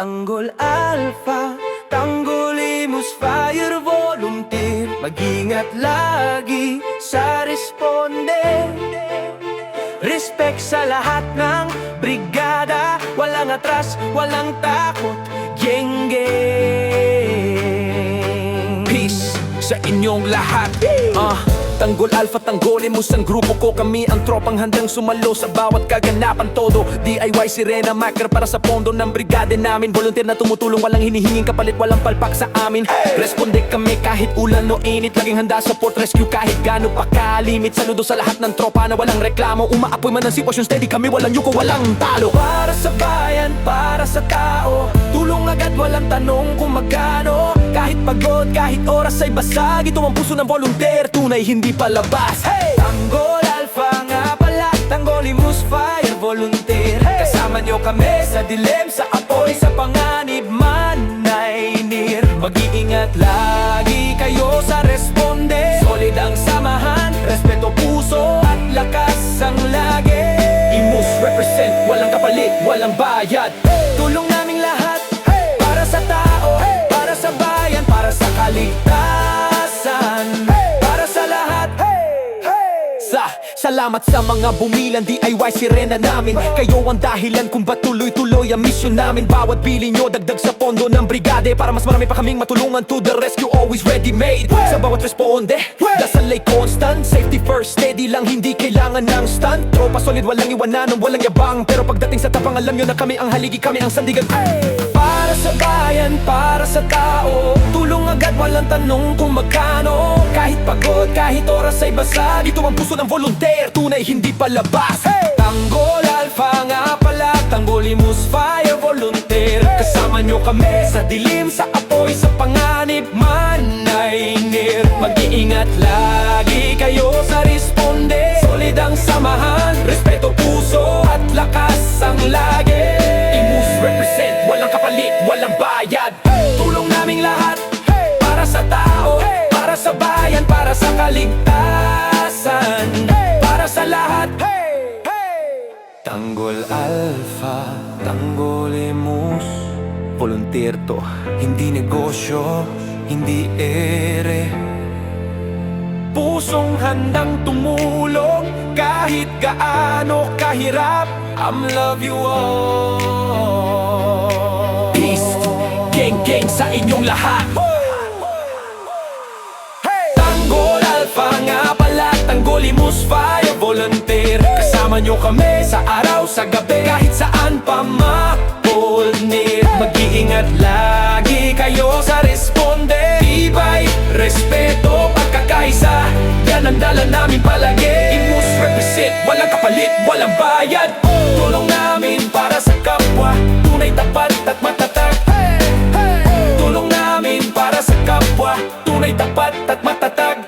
Tanggol Alpha, Tanggol Imus Fire Volunteer. Mag-ingat lagi sa responde. Respect sa lahat ng brigada. Walang atras, walang takot. Geng geng. Peace sa inyong lahat. Tanggol Alpha, Tanggol Imus ang grupo ko. Kami ang tropang handang sumalo sa bawat kaganapan. Todo DIY sirena maker para sa pondo ng brigade namin. Volunteer na tumutulong, walang hinihinging kapalit, walang palpak sa amin. Responde kami kahit ulan o init. Laging handa sa port rescue kahit gaano pa kalimit. Saludo sa lahat ng tropa na walang reklamo. Umaapoy man ang sitwasyon, steady kami, walang yuko, walang talo. Para sa bayan, para sa tao. Tulong agad, walang tanong kung magkano. Kahit pagod, kahit oras ay basag. Ito ang puso ng volunteer, tunay hindi palabas. Tanggol Alpha nga pala, Tanggol Imus Fire Volunteer. Kasama nyo kami sa dilim, sa apoy, sa panganib man ay near. Mag-iingat lagi kayo sa responde. Solid ang samahan, respeto, puso at lakas ang lagi. Imus represent, walang kapalit, walang bayad. Tulong naming lahat, para sa tao, para sa bayan, para sa kaligtasan, para sa lahat. Salamat sa mga bumilan, DIY sirena namin. Kayo ang dahilan kung ba't tuloy-tuloy ang mission namin. Bawat bili nyo, dagdag sa pondo ng brigade. Para mas marami pa kaming matulungan, to the rescue, always ready-made. Sa bawat responde, dasal ay constant. Safety first, steady lang, hindi kailangan ng stunt. Tropa solid, walang iwanan, walang yabang. Pero pagdating sa tapang, alam nyo na kami ang haligi, kami ang sandigan. Para sa bayan, para sa tao. Tulong agad, walang tanong kung magkano. Kahit pagod, kahit oras ay basag. Ito ang puso ng volunteer, tunay hindi palabas. Tanggol Alpha nga pala, Tanggol Imus Fire Volunteer. Kasama nyo kami sa dilim, sa apoy, sa panganib man ay near. Mag-iingat lagi kayo sa responde. Solid ang samahan, respeto, puso at lakas ang lagi. Imus represent, walang kapalit, walang bayad. Tulong naming lahat, para sa tao, para sa bayan, para sa kaligtasan, para sa lahat. Tanggol Alpha, Tanggol Imus Volunteer to, hindi negosyo, hindi ere. Pusong handang tumulong, kahit gaano kahirap. Love you all. Peace, gang sa inyong lahat. Tanggol Alpha nga pala, Tanggol Imus Fire Volunteer. Kasama nyo kami sa araw, sa gabi, kahit saan pa ma-hold near. Mag-iingat lagi kayo sa responde. Tibay, respeto, pagkakaisa, yan ang dala namin palagi. Imus represent, walang kapalit, walang bayad. Tulong namin para sa kapwa, tunay, tapat at matatag. Tulong namin para sa kapwa, tunay, tapat at matatag.